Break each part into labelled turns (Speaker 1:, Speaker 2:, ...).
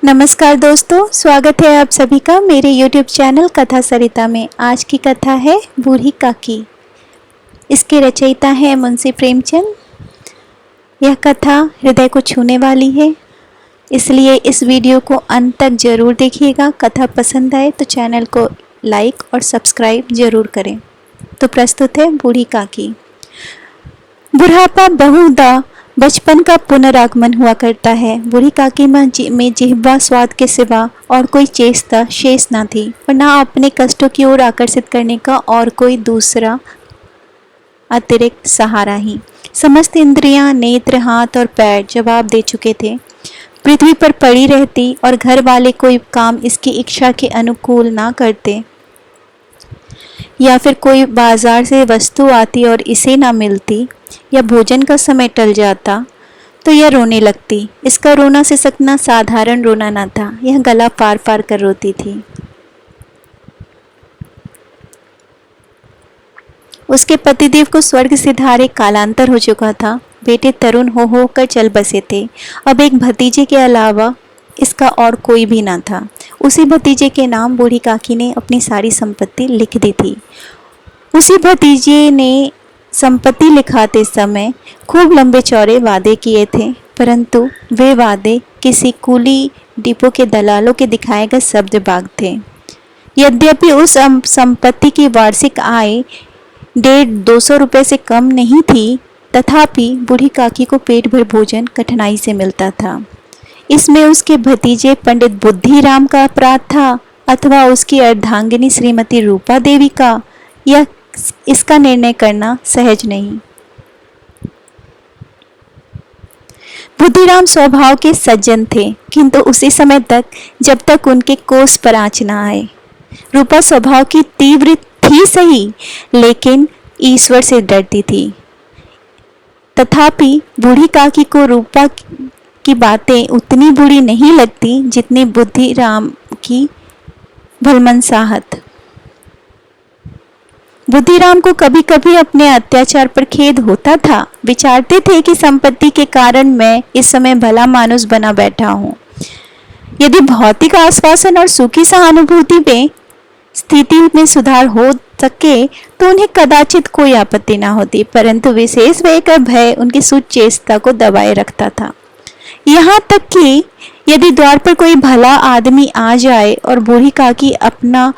Speaker 1: नमस्कार दोस्तों, स्वागत है आप सभी का मेरे YouTube चैनल कथा सरिता में। आज की कथा है बूढ़ी काकी। इसके रचयिता है मुंशी प्रेमचंद। यह कथा हृदय को छूने वाली है, इसलिए इस वीडियो को अंत तक जरूर देखिएगा। कथा पसंद आए तो चैनल को लाइक और सब्सक्राइब जरूर करें। तो प्रस्तुत है बूढ़ी काकी। बुढ़ापा बहुधा बचपन का पुनरागमन हुआ करता है। बूढ़ी काकी में जिह्वा स्वाद के सिवा और कोई चेष्टा शेष न थी और न अपने कष्टों की ओर आकर्षित करने का और कोई दूसरा अतिरिक्त सहारा ही। समस्त इंद्रियां, नेत्र, हाथ और पैर जवाब दे चुके थे। पृथ्वी पर पड़ी रहती और घर वाले कोई काम इसकी इच्छा के अनुकूल ना करते, या फिर कोई बाजार से वस्तु आती और इसे ना मिलती, या भोजन का समय टल जाता तो यह रोने लगती। इसका रोना से सकना साधारण रोना न था, यह गला फाड़ फाड़ कर रोती थी। उसके पतिदेव को स्वर्ग सिधारे कालांतर हो चुका था। बेटे तरुण हो कर चल बसे थे। अब एक भतीजे के अलावा इसका और कोई भी ना था। उसी भतीजे के नाम बूढ़ी काकी ने अपनी सारी संपत्ति लिख दी थी। उसी भतीजे ने संपत्ति लिखाते समय खूब लंबे चौड़े वादे किए थे, परंतु वे वादे किसी कूली डिपो के दलालों के दिखाए गए शब्द बाग थे। यद्यपि उस संपत्ति की वार्षिक आय 150-200 रुपये से कम नहीं थी, तथापि बूढ़ी काकी को पेट भर भोजन कठिनाई से मिलता था। इसमें उसके भतीजे पंडित बुद्धिराम का अपराध था अथवा उसकी अर्धांगिनी श्रीमती रूपा देवी का, यह इसका निर्णय करना सहज नहीं। बुद्धिराम स्वभाव के सज्जन थे, किंतु उसी समय तक जब तक उनके कोस पर आँच न आए। रूपा स्वभाव की तीव्र थी सही, लेकिन ईश्वर से डरती थी। तथापि बूढ़ी काकी को रूपा की बातें उतनी बुरी नहीं लगती जितनी बुद्धिराम की भलमनसाहत। बुद्धिराम को कभी कभी अपने अत्याचार पर खेद होता था। विचारते थे कि संपत्ति के कारण मैं इस समय भला मानुस बना बैठा हूँ। यदि भौतिक आश्वासन और सुखी सहानुभूति में स्थिति में सुधार हो सके तो उन्हें कदाचित कोई आपत्ति न होती, परंतु विशेष भय का भय उनकी सुचेष्टा को दबाए रखता था। यहाँ तक कि यदि द्वार पर कोई भला आदमी आ जाए और बूढ़ी काकी अपना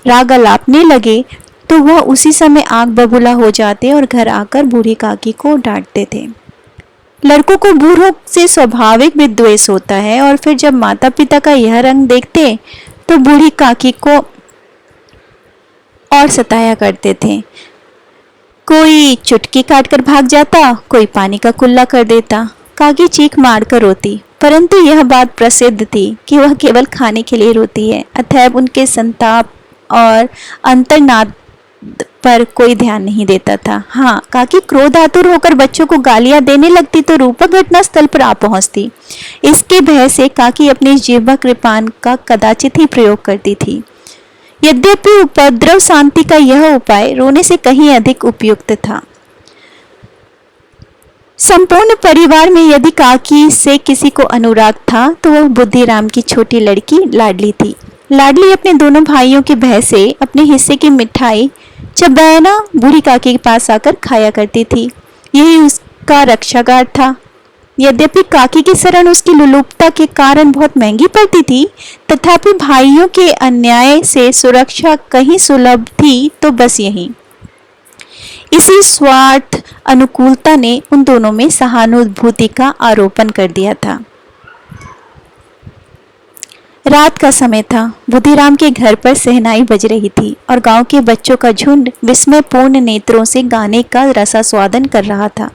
Speaker 1: राग अलापने लगे तो वह उसी समय आग बबूला हो जाते और घर आकर बूढ़ी काकी को डांटते थे। लड़कों को बूढ़ों से स्वाभाविक विद्वेष होता है और फिर जब माता पिता का यह रंग देखते तो बूढ़ी काकी को और सताया करते थे। कोई चुटकी काटकर भाग जाता, कोई पानी का कुल्ला कर देता। काकी चीख मार कर रोती, परंतु यह बात प्रसिद्ध थी कि वह केवल खाने के लिए रोती है। अतएव उनके संताप और अंतर्नाद पर कोई ध्यान नहीं देता था। हाँ, काकी क्रोधातुर होकर बच्चों को गालियां देने लगती तो रूपा घटना स्थल पर आ पहुंचती। इसके भय से काकी अपनी जिह्वा कृपान का कदाचित ही प्रयोग करती थी। यद्यपि उपद्रव शांति का यह उपाय रोने से कहीं अधिक उपयुक्त था। संपूर्ण परिवार में यदि काकी से किसी को अनुराग था तो वह बुद्धिराम की छोटी लड़की लाडली थी। लाडली अपने दोनों भाइयों के भय से अपने हिस्से की मिठाई चबैना बूढ़ी काकी के पास आकर खाया करती थी। यही उसका रक्षागार था। यद्यपि काकी की शरण उसकी लुलुपता के कारण बहुत महंगी पड़ती थी, तथापि भाइयों के अन्याय से सुरक्षा कहीं सुलभ थी तो बस यही। इसी स्वार्थ अनुकूलता ने उन दोनों में सहानुभूति का आरोपण कर दिया था। रात का समय था। बुद्धिराम के घर पर शहनाई बज रही थी और गांव के बच्चों का झुंड विस्मयपूर्ण नेत्रों से गाने का रसास्वादन कर रहा था।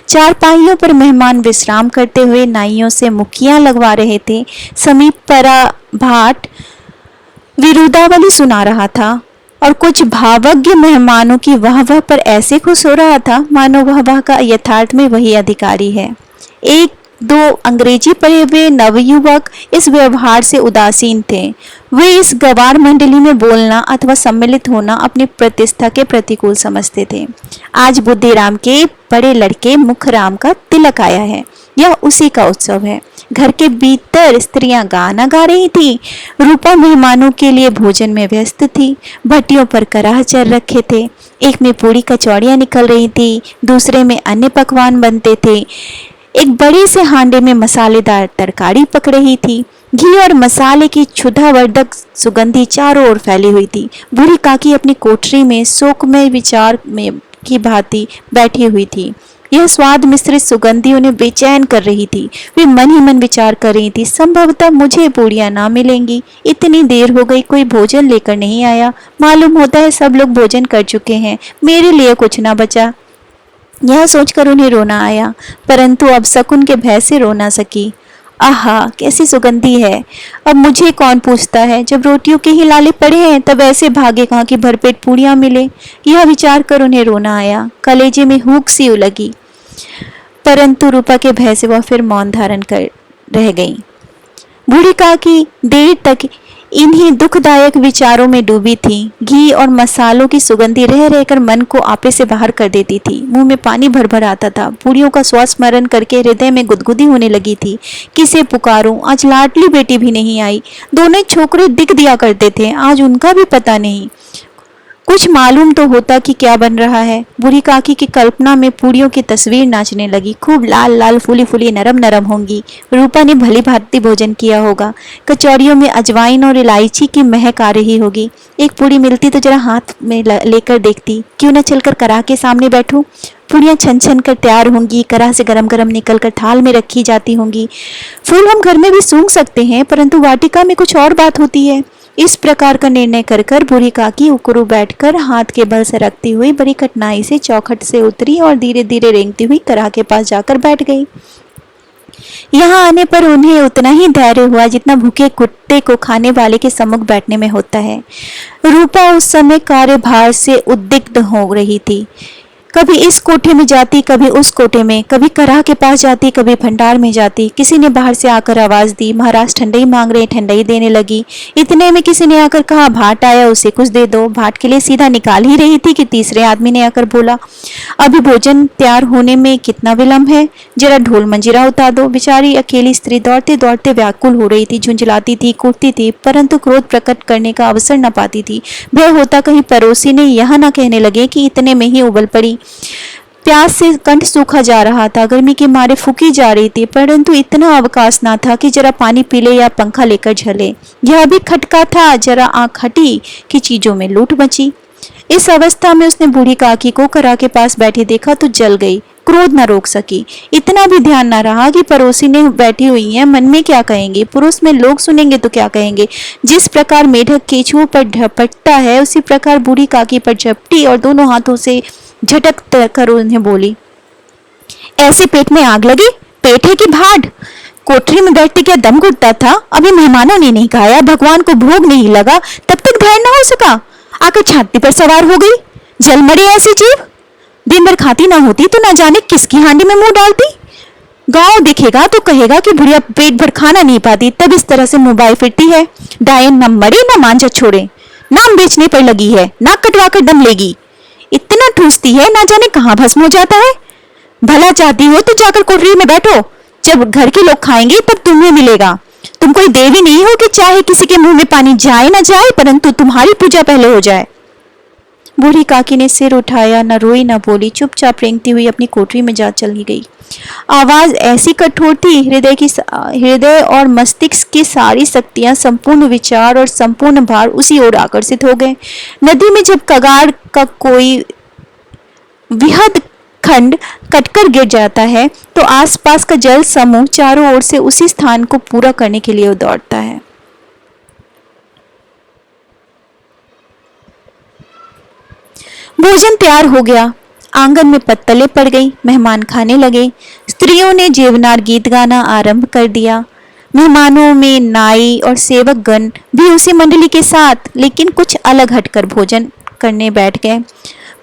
Speaker 1: चारपाइयों पर मेहमान विश्राम करते हुए नाइयों से मुखियां लगवा रहे थे। समीप परा भाट विरुदावली सुना रहा था और कुछ भावज्ञ मेहमानों की वाह पर ऐसे खुश हो रहा था मानो वह का यथार्थ में वही अधिकारी है। एक दो अंग्रेजी पढ़े हुए नवयुवक इस व्यवहार से उदासीन थे। वे इस गवार मंडली में बोलना अथवा सम्मिलित होना अपनी प्रतिष्ठा के प्रतिकूल समझते थे। आज बुद्धिराम के बड़े लड़के मुखराम का तिलक आया है। यह उसी का उत्सव है। घर के भीतर स्त्रियां गाना गा रही थी। रूपा मेहमानों के लिए भोजन में व्यस्त थी। भट्टियों पर कराह चल रखे थे। एक में पूरी कचौड़ियां निकल रही थी, दूसरे में अन्य पकवान बनते थे। एक बड़े से हांडे में मसालेदार तरकारी पक रही थी। घी और मसाले की क्षुधावर्धक सुगंधी चारों ओर फैली हुई थी। बूढ़ी काकी अपनी कोठरी में शोकमय विचार में की भांति बैठी हुई थी। यह स्वाद मिश्रित सुगंधी उन्हें बेचैन कर रही थी। वे मन ही मन विचार कर रही थी, संभवतः मुझे पूड़ियां ना मिलेंगी। इतनी देर हो गई, कोई भोजन लेकर नहीं आया। मालूम होता है सब लोग भोजन कर चुके हैं, मेरे लिए कुछ ना बचा। यह सोचकर उन्हें रोना आया, परंतु अब शकुन के भय से रो ना सकी। आहा, कैसी सुगंधी है। अब मुझे कौन पूछता है, जब रोटियों के ही लाले पड़े हैं तब ऐसे भागे कहाँ की भरपेट पूड़ियां मिले। यह विचार कर उन्हें रोना आया। कलेजे में हुक सी लगी, परंतु रूपा के भय से वह फिर मौन धारण कर रह गई। बूढ़ी काकी देर तक इन्हीं दुखदायक विचारों में डूबी थी। घी और मसालों की सुगंधी रह रहकर मन को आपे से बाहर कर देती थी। मुंह में पानी भर भर आता था। पूड़ियों का स्वाद स्मरण करके हृदय में गुदगुदी होने लगी थी। किसे पुकारूं, आज लाडली बेटी भी नहीं आई। दोनों छोकरे दिख दिया करते थे, आज उनका भी पता नहीं। कुछ मालूम तो होता कि क्या बन रहा है। बूढ़ी काकी की कल्पना में पूड़ियों की तस्वीर नाचने लगी। खूब लाल लाल फूली फूली नरम नरम होंगी। रूपा ने भली भांति भोजन किया होगा। कचौड़ियों में अजवाइन और इलायची की महक आ रही होगी। एक पूड़ी मिलती तो जरा हाथ में लेकर देखती, क्यों न चलकर कराह के सामने बैठूं। पूड़ियां छन छन कर तैयार होंगी, कराह से गरम गरम निकल कर थाल में रखी जाती होंगी। फूल हम घर में भी सूंघ सकते हैं, परंतु वाटिका में कुछ और बात होती है। इस प्रकार का निर्णय कर कर बूढ़ी काकी उकरू बैठकर हाथ के बल से रखती हुई बड़ी कठिनाई से चौखट से उतरी और धीरे धीरे रेंगती हुई कराह के पास जाकर बैठ गई। यहाँ आने पर उन्हें उतना ही धैर्य हुआ जितना भूखे कुत्ते को खाने वाले के सम्मुख बैठने में होता है। रूपा उस समय कार्यभार से उद्विग्न हो रही थी। कभी इस कोठे में जाती, कभी उस कोठे में, कभी कराह के पास जाती, कभी भंडार में जाती। किसी ने बाहर से आकर आवाज दी, महाराज ठंडई मांग रहे, ठंडई देने लगी। इतने में किसी ने आकर कहा, भाट आया, उसे कुछ दे दो। भाट के लिए सीधा निकाल ही रही थी कि तीसरे आदमी ने आकर बोला, अभी भोजन तैयार होने में कितना विलंब है, जरा ढोल मंजीरा उतार दो। बेचारी अकेली स्त्री दौड़ते दौड़ते व्याकुल हो रही थी, झुंझलाती थी, कूदती थी, परंतु क्रोध प्रकट करने का अवसर न पाती थी। भय होता कहीं पड़ोसी ने यह न कहने लगे कि इतने में ही उबल पड़ी। प्यास से कंठ सूखा जा रहा था, गर्मी के मारे फूकी जा रही थी, परंतु इतना अवकाश ना था कि जरा पानी पी ले या पंखा लेकर झले। यह भी खटका था, जरा आंख हटी कि चीजों में लूट मची। इस अवस्था में उसने बूढ़ी काकी को कराह के पास बैठी देखा तो जल गई। क्रोध न रोक सकी। इतना भी ध्यान न रहा कि पड़ोसी ने बैठी हुई है, मन में क्या कहेंगे, पुरुष में लोग सुनेंगे तो क्या कहेंगे। जिस प्रकार मेढक केचुओं पर झपटता है, उसी प्रकार बूढ़ी काकी पर झपटी और दोनों हाथों से झटक कर उन्हें बोली, ऐसे पेट में आग लगी, पेट है कि भाड़। कोठरी में बैठते क्या दम घुटता था। अभी मेहमानों ने नहीं खाया, भगवान को भोग नहीं लगा, तब तक धैर्य न हो सका, आकर छाती पर सवार हो गई। जल मरी ऐसी जीव, दिन भर खाती ना होती तो ना जाने किसकी हांडी में मुंह डालती। गांव दिखेगा तो कहेगा कि बुढ़िया पेट भर खाना नहीं पाती, तब इस तरह से मुंह फिरती है। डायन न मरे न मांझा छोड़े, नाम बेचने पर लगी है, नाक कटवा कर दम लेगी। इतना ठूसती है, ना जाने कहां भस्म हो जाता है। भला चाहती हो तो जाकर कोठरी में बैठो, जब घर के लोग खाएंगे तब तुम्हें मिलेगा। तुम कोई देवी नहीं हो कि चाहे किसी के मुंह में पानी जाए ना जाए, परंतु तुम्हारी पूजा पहले हो जाए। बूढ़ी काकी ने सिर उठाया, न रोई न बोली, चुपचाप रेंगती हुई अपनी कोठरी में जा चली गई। आवाज ऐसी कठोर थी, हृदय और मस्तिष्क की सारी शक्तियां, संपूर्ण विचार और संपूर्ण भार उसी ओर आकर्षित हो गए। नदी में जब कगार का कोई विहद खंड कटकर गिर जाता है तो आसपास का जल समूह चारों ओर से उसी स्थान को पूरा करने के लिए दौड़ता है। भोजन तैयार हो गया। आंगन में पत्तलें पड़ गई, मेहमान खाने लगे। स्त्रियों ने जेवनार गीत गाना आरंभ कर दिया। मेहमानों में नाई और सेवक गण भी उसी मंडली के साथ, लेकिन कुछ अलग हटकर भोजन करने बैठ गए।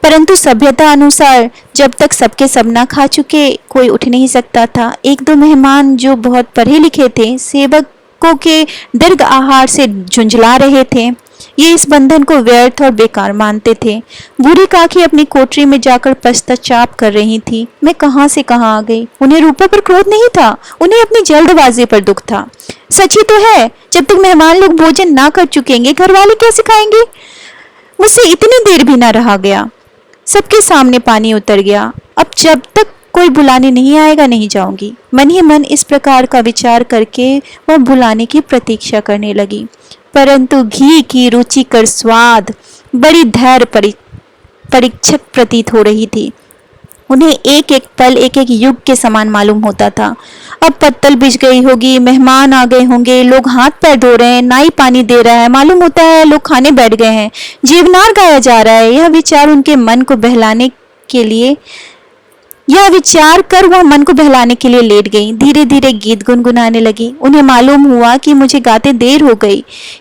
Speaker 1: परंतु सभ्यता अनुसार जब तक सबके सब ना खा चुके कोई उठ नहीं सकता था। एक दो मेहमान जो बहुत पढ़े लिखे थे, सेवकों के दीर्घ आहार से झुंझला रहे थे। ये इस बंधन को व्यर्थ और बेकार मानते थे। बूढ़ी काकी अपनी कोठरी में जाकर पश्चाताप कर रही थी। मैं कहां से कहां आ गई। उन्हें रूपा पर क्रोध नहीं था, उन्हें अपनी जल्दबाजी पर दुख था। सच ही तो है, जब तक मेहमान लोग भोजन ना कर चुकेंगे घर वाले कैसे खाएंगे। मुझसे इतनी देर भी ना रहा गया। सबके सामने पानी उतर गया। अब जब तक कोई बुलाने नहीं आएगा नहीं जाऊंगी। मन ही मन इस प्रकार का विचार करके वह बुलाने की प्रतीक्षा करने लगी, परंतु घी की रुचिकर स्वाद बड़ी धैर्य परीक्षक प्रतीत हो रही थी। उन्हें एक एक पल एक एक युग के समान मालूम होता था। अब पत्तल बिछ गई होगी, मेहमान आ गए होंगे, लोग हाथ पैर धो रहे हैं, नाई पानी दे रहा है, मालूम होता है लोग खाने बैठ गए हैं, जीवनार गाया जा रहा है। यह विचार कर वह मन को बहलाने के लिए लेट गई। धीरे धीरे गीत गुनगुनाने लगी। उन्हें मालूम हुआ कि मुझे गाते देर हो गई।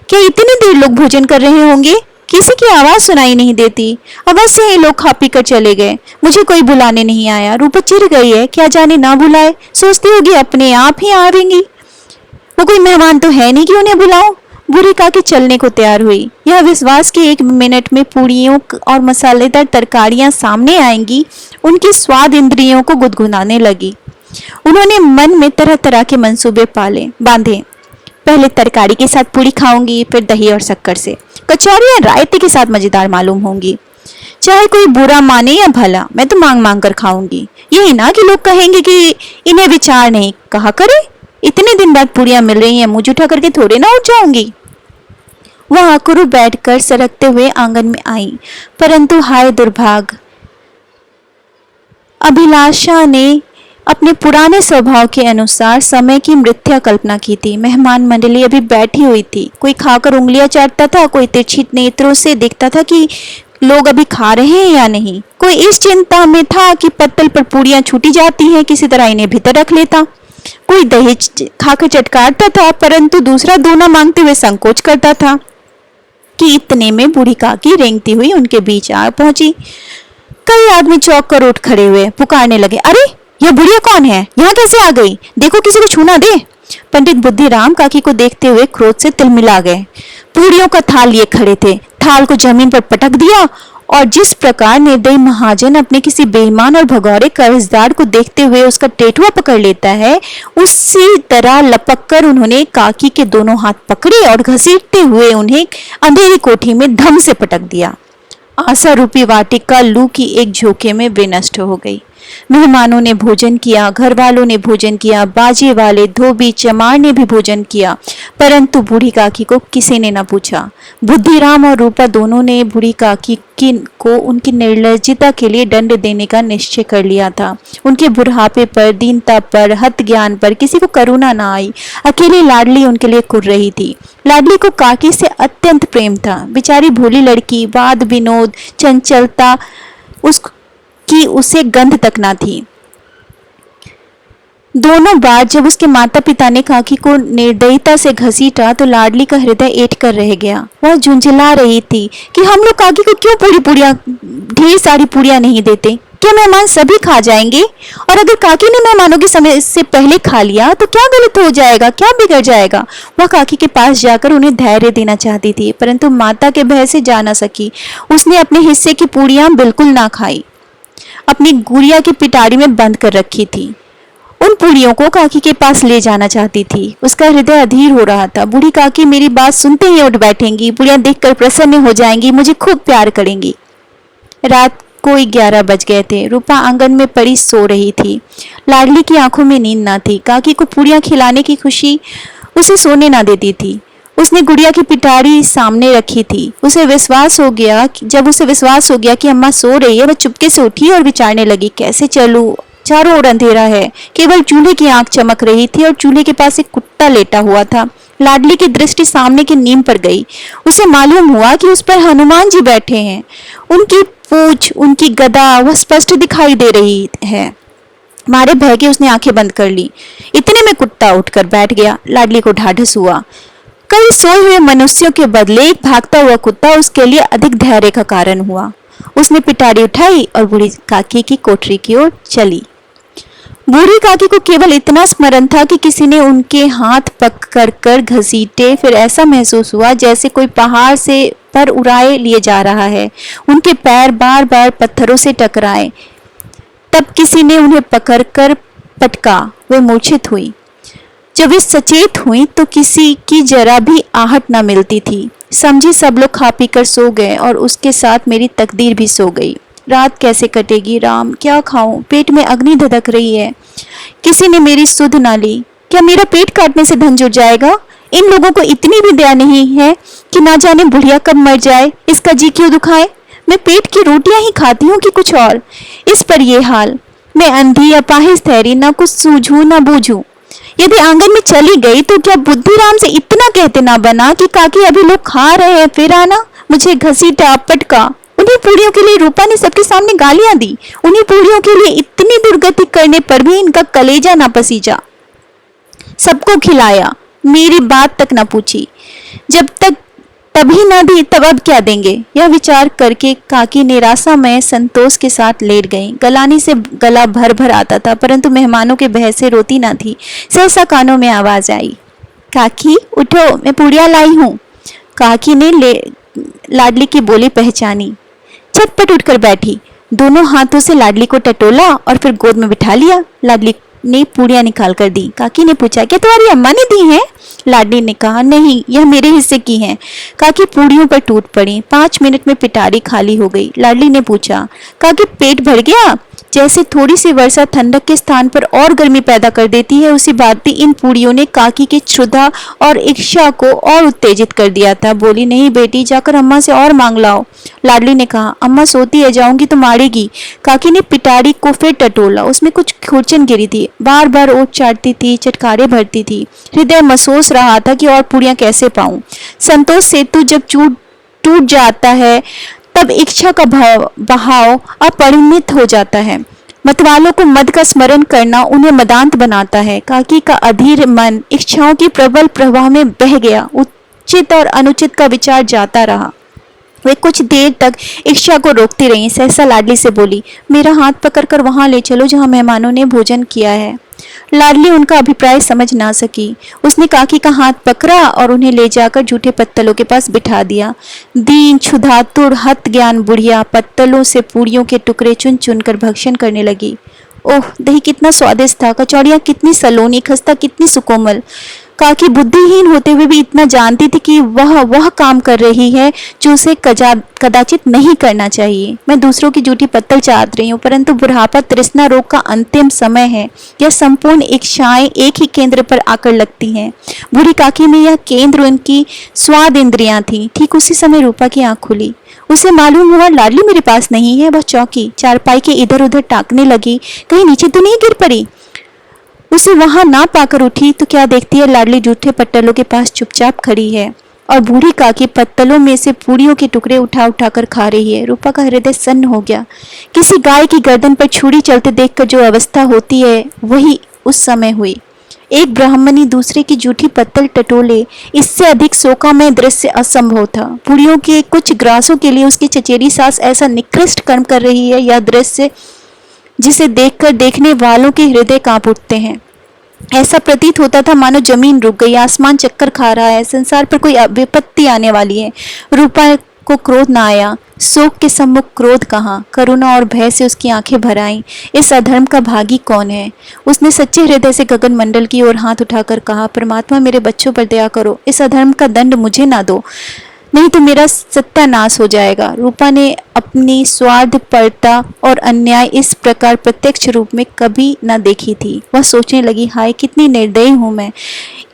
Speaker 1: क्या इतनी देर लोग भोजन कर रहे होंगे? किसी की आवाज सुनाई नहीं देती। अवश्य ही लोग खा पी कर चले गए। मुझे कोई बुलाने नहीं आया। रूपा चिढ़ गई है, क्या जाने ना बुलाए, सोचती होगी अपने आप ही आवेंगी। वो कोई मेहमान तो है नहीं कि उन्हें बुलाओ। बूढ़ी काकी चलने को तैयार हुई। यह विश्वास कि 1 मिनट में पूड़ियों और मसालेदार तरकारियां सामने आएंगी उनकी स्वाद इंद्रियों को गुदगुदाने लगी। उन्होंने मन में तरह तरह के मंसूबे बांधे। पहले तरकारी के साथ पूड़ी खाऊंगी, फिर दही और शक्कर से। कचौरी या रायते के साथ मजेदार मालूम होंगी। चाहे कोई बुरा माने या भला, मैं तो मांग मांग कर खाऊंगी। यही ना कि लोग कहेंगे कि इन्हें विचार नहीं। कहा करे, इतने दिन बाद पूड़ियां मिल रही हैं, मुझे उठा करके थोड़े ना उठ जाऊंगी। वह आकुरु बैठकर सरकते हुए आंगन में आई, परंतु हाय दुर्भाग्य, अभिलाषा ने अपने पुराने स्वभाव के अनुसार समय की मिथ्या कल्पना की थी। मेहमान मंडली अभी बैठी हुई थी। कोई खाकर उंगलियां चाटता था, कोई तिरछी नेत्रों से देखता था कि लोग अभी खा रहे हैं या नहीं। कोई इस चिंता में था कि पत्तल पर पूड़ियां छूटी जाती हैं, किसी तरह इन्हें भीतर रख लेता। कोई दही खाकर चटकारता था, परंतु दूसरा दोना मांगते हुए संकोच करता था कि इतने में बूढ़ी काकी रेंगती हुई उनके बीच आ पहुंची। कई आदमी चौंक कर उठ खड़े हुए, पुकारने लगे, अरे यह बुढ़िया कौन है? यहाँ कैसे आ गई? देखो किसी को छूना दे। पंडित बुद्धिराम काकी को देखते हुए क्रोध से तिलमिला गए। पूड़ियों का थाल लिए खड़े थे। थाल को जमीन पर पटक दिया और जिस प्रकार निर्दयी महाजन अपने किसी बेईमान और भगौरे कर्जदार को देखते हुए उसका टेटुआ पकड़ लेता है, उसी तरह लपक कर उन्होंने काकी के दोनों हाथ पकड़े और घसीटते हुए उन्हें अंधेरी कोठी में धम से पटक दिया। आशा रूपी वाटिका लू की एक झोंके में विनष्ट हो गई। मेहमानों ने भोजन किया, घर वालों ने भोजन किया, बाजे वाले, धोबी, चमार ने भी भोजन किया, परंतु बूढ़ी काकी को किसी ने न पूछा। बुद्धिराम और रूपा दोनों ने बूढ़ी काकी को उनकी निर्लज्जता के लिए दंड देने का निश्चय कर लिया था। उनके बुढ़ापे पर, दीनता पर, हत ज्ञान पर किसी को करुणा न आई। अकेली लाडली उनके लिए कुर्र रही थी। लाडली को काकी से अत्यंत प्रेम था। बेचारी भोली लड़की, वाद विनोद, चंचलता उसकी उसे गंध तक ना थी। दोनों बार जब उसके माता पिता ने काकी को निर्दयता से घसीटा तो लाडली का हृदय ऐंठ कर रह गया। वह झुंझला रही थी कि हम लोग काकी को क्यों ढेर सारी पूड़ियां नहीं देते? क्या मेहमान सभी खा जाएंगे? और अगर काकी ने मेहमानों के समय से पहले खा लिया तो क्या गलत हो जाएगा, क्या बिगड़ जाएगा? वह काकी के पास जाकर उन्हें धैर्य देना चाहती थी, परंतु माता के भय से जा न सकी। उसने अपने हिस्से की पूड़ियां बिल्कुल ना खाई, अपनी गुड़िया की पिटारी में बंद कर रखी थी। उन पूड़ियों को काकी के पास ले जाना चाहती थी। उसका हृदय अधीर हो रहा था। बूढ़ी काकी मेरी बात सुनते ही उठ बैठेंगी, पूड़ियां देखकर प्रसन्न हो जाएंगी, मुझे खूब प्यार करेंगी। रात को 11 बज गए थे। रूपा आंगन में पड़ी सो रही थी। लाडली की आंखों में नींद ना थी। काकी को पूड़ियां खिलाने की खुशी उसे सोने ना देती थी। उसने गुड़िया की पिटारी सामने रखी थी। जब उसे विश्वास हो गया कि अम्मा सो रही है, वह चुपके से उठी और विचारने लगी, कैसे चलूं? चारों ओर अंधेरा है, केवल चूल्हे की आंख चमक रही थी और चूल्हे के पास एक कुत्ता लेटा हुआ था। लाडली की दृष्टि सामने की नीम पर गई। उसे मालूम हुआ कि उस पर हनुमान जी बैठे हैं। उनकी पूंछ, उनकी गदा वह स्पष्ट दिखाई दे रही है। मारे भय के उसने आंखें बंद कर ली। इतने में कुत्ता उठकर बैठ गया। लाडली को ढाढ़स हुआ। कई सोए हुए मनुष्यों के बदले एक भागता हुआ कुत्ता उसके लिए अधिक धैर्य का कारण हुआ। उसने पिटारी उठाई और बूढ़ी काकी की कोठरी की ओर चली। बूढ़ी काकी को केवल इतना स्मरण था कि किसी ने उनके हाथ पकड़ कर घसीटे। फिर ऐसा महसूस हुआ जैसे कोई पहाड़ से पर उड़ाए लिए जा रहा है। उनके पैर बार बार पत्थरों से टकराए। तब किसी ने उन्हें पकड़कर पटका, वे मूर्छित हुई। जब वे सचेत हुई तो किसी की जरा भी आहट न मिलती थी। समझी सब लोग खा पी कर सो गए और उसके साथ मेरी तकदीर भी सो गई। रात कैसे कटेगी राम, क्या खाऊं, पेट में अग्नि धधक रही है। किसी ने मेरी सुध ना ली। क्या मेरा पेट काटने से धन जुट जाएगा? इन लोगों को इतनी भी दया नहीं है कि ना जाने बुढ़िया कब मर जाए, इसका जी क्यों दुखाए। मैं पेट की रोटियां ही खाती हूँ कि कुछ और। इस पर यह हाल। मैं अंधी अपाहिज ठहरी, ना कुछ सूझूं ना बूझूं। यदि आंगन में चली गई तो क्या बुद्धिराम से इतना कहते ना बना कि काकी अभी लोग खा रहे हैं फिर आना। मुझे घसीटा, पटका। उन्हीं पूड़ियों के लिए रूपा ने सबके सामने गालियां दी। उन्हीं पूड़ियों के लिए इतनी दुर्गति करने पर भी इनका कलेजा ना पसीजा। सबको खिलाया, मेरी बात तक ना पूछी। जब तक तभी ना दी तब अब क्या देंगे, यह विचार करके काकी निराशा में संतोष के साथ लेट गई। गलानी से गला भर भर आता था, परंतु मेहमानों के बहस से रोती ना थी। सहसा कानों में आवाज आई, काकी उठो, मैं पूड़िया लाई हूँ। काकी ने लाडली की बोली पहचानी। झटपट उठकर बैठी, दोनों हाथों से लाडली को टटोला और फिर गोद में बिठा लिया। लाडली ने पूड़ियां निकाल कर दी। काकी ने पूछा, क्या तुम्हारी अम्मा ने दी हैं? लाडली ने कहा, नहीं, यह मेरे हिस्से की हैं। काकी पूड़ियों पर टूट पड़ी। 5 मिनट में पिटारी खाली हो गई। लाडली ने पूछा, काकी पेट भर गया? जैसे थोड़ी सी वर्षा ठंडक के स्थान पर और गर्मी पैदा कर देती है, उसी भांति इन पूड़ियों ने काकी की क्षुधा और इच्छा को और उत्तेजित कर दिया था। बोली, नहीं बेटी, जाकर अम्मा से और मांग लाओ। लाडली ने कहा, अम्मा सोती है, जाऊंगी तो मारेगी। काकी ने पिटारी को फिर टटोला। उसमें कुछ खुरचन गिरी थी। बार बार ओट चाटती थी, चटकारे भरती थी। हृदय महसूस रहा था कि और पूड़ियां कैसे पाऊं। संतोष सेतु जब टूट जाता है तब इच्छा का बहाव अपरिमित हो जाता है। मतवालों को मद का स्मरण करना उन्हें मदांत बनाता है। काकी का अधीर मन इच्छाओं की प्रबल प्रवाह में बह गया। उचित और अनुचित का विचार जाता रहा। वे कुछ देर तक इच्छा को रोकती रहीं। सहसा लाडली से बोली, मेरा हाथ पकड़कर वहां ले चलो जहां मेहमानों ने भोजन किया है। लाडली उनका अभिप्राय समझ ना सकी। उसने काकी का हाथ पकड़ा और उन्हें ले जाकर जूठे पत्तलों के पास बिठा दिया। दीन क्षुधातुर हत ज्ञान बुढ़िया पत्तलों से पूड़ियों के टुकड़े चुन चुन कर भक्षण करने लगी। ओह, दही कितना स्वादिष्ट था, कचौड़ियां कितनी सलोनी, खस्ता कितनी सुकोमल। काकी बुद्धिहीन होते हुए भी इतना जानती थी कि वह काम कर रही है जो उसे कदाचित नहीं करना चाहिए। मैं दूसरों की जूठी पत्तल चाट रही हूँ, परंतु बुढ़ापा तृष्णा रोग का अंतिम समय है। यह संपूर्ण इच्छाएं एक ही केंद्र पर आकर लगती हैं। बूढ़ी काकी में यह केंद्र उनकी स्वाद इंद्रियां थी। ठीक उसी समय रूपा की आंख खुली। उसे मालूम हुआ लाडली मेरे पास नहीं है। वह चौकी, चारपाई के इधर उधर ताकने लगी, कहीं नीचे तो नहीं गिर पड़ी। उसे वहां ना पाकर उठी तो क्या देखती है, लाडली जूठे पत्तलों के पास चुपचाप खड़ी है और बूढ़ी काकी पत्तलों में से पूड़ियों के टुकड़े उठा उठा कर खा रही है। रूपा का हृदय सन्न हो गया। किसी गाय की गर्दन पर छुरी चलते देखकर जो अवस्था होती है वही उस समय हुई। एक ब्राह्मणी दूसरे की जूठी पत्तल टटोले, इससे अधिक शोकामय दृश्य असंभव था। पूड़ियों के कुछ ग्रासों के लिए उसकी चचेरी सास ऐसा निकृष्ट कर्म कर रही है, यह दृश्य जिसे देखकर देखने वालों के हृदय कांप उठते हैं। ऐसा प्रतीत होता था मानो जमीन रुक गई, आसमान चक्कर खा रहा है, संसार पर कोई विपत्ति आने वाली है। रूपा को क्रोध न आया। शोक के सम्मुख क्रोध कहाँ, करुणा और भय से उसकी आंखें भर आईं। इस अधर्म का भागी कौन है? उसने सच्चे हृदय से गगन मंडल की ओर हाथ उठाकर कहा, परमात्मा मेरे बच्चों पर दया करो, इस अधर्म का दंड मुझे ना दो, नहीं तो मेरा सत्यानाश हो जाएगा। रूपा ने अपनी स्वार्थपरता और अन्याय इस प्रकार प्रत्यक्ष रूप में कभी न देखी थी। वह सोचने लगी, हाय कितनी निर्दयी हूं मैं,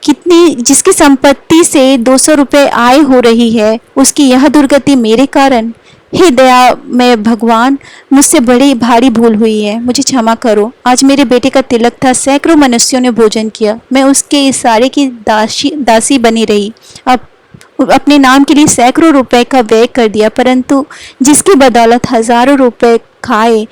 Speaker 1: कितनी जिसकी संपत्ति से 200 रुपए आय हो रही है उसकी यह दुर्गति मेरे कारण। हे दया में भगवान, मुझसे बड़ी भारी भूल हुई है, मुझे क्षमा करो। आज मेरे बेटे का तिलक था, सैकड़ों मनुष्यों ने भोजन किया, मैं उसके इशारे की दासी बनी रही। अब अपने नाम के लिए सैकड़ों रुपए का व्यय कर दिया, परंतु जिसकी बदौलत हजारों रुपए खाए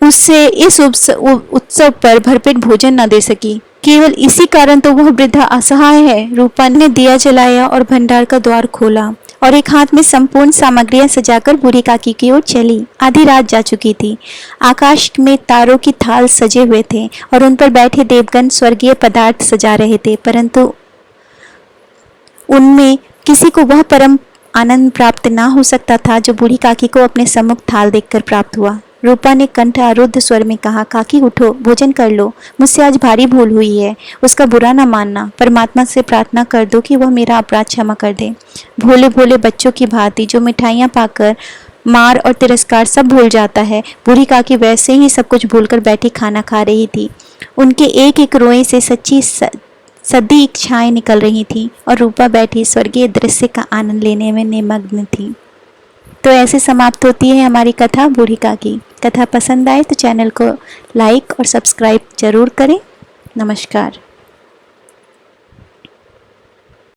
Speaker 1: उससे इस उत्सव पर भरपेट भोजन न दे सकी। केवल इसी कारण तो वह वृद्धा असहाय है। रूपा ने दिया जलाया और भंडार का द्वार खोला और एक हाथ में संपूर्ण सामग्रियां सजाकर बूढ़ी काकी की ओर चली। आधी रात जा चुकी थी। आकाश में तारों की थाल सजे हुए थे और उन पर बैठे देवगण स्वर्गीय पदार्थ सजा रहे थे, परंतु उनमें किसी को वह परम आनंद प्राप्त ना हो सकता था जो बूढ़ी काकी को अपने सम्मुख थाल देखकर प्राप्त हुआ। रूपा ने कंठ अरुद्ध स्वर में कहा, काकी उठो, भोजन कर लो, मुझसे आज भारी भूल हुई है, उसका बुरा ना मानना। परमात्मा से प्रार्थना कर दो कि वह मेरा अपराध क्षमा कर दे। भोले भोले बच्चों की भांति जो मिठाइयाँ पाकर मार और तिरस्कार सब भूल जाता है, बूढ़ी काकी वैसे ही सब कुछ भूलकर बैठी खाना खा रही थी। उनके एक एक रोए से सच्ची सदी इच्छाएं निकल रही थीं और रूपा बैठी स्वर्गीय दृश्य का आनंद लेने में निमग्न थी। तो ऐसे समाप्त होती है हमारी कथा बूढ़ी काकी। कथा पसंद आए तो चैनल को लाइक और सब्सक्राइब जरूर करें। नमस्कार।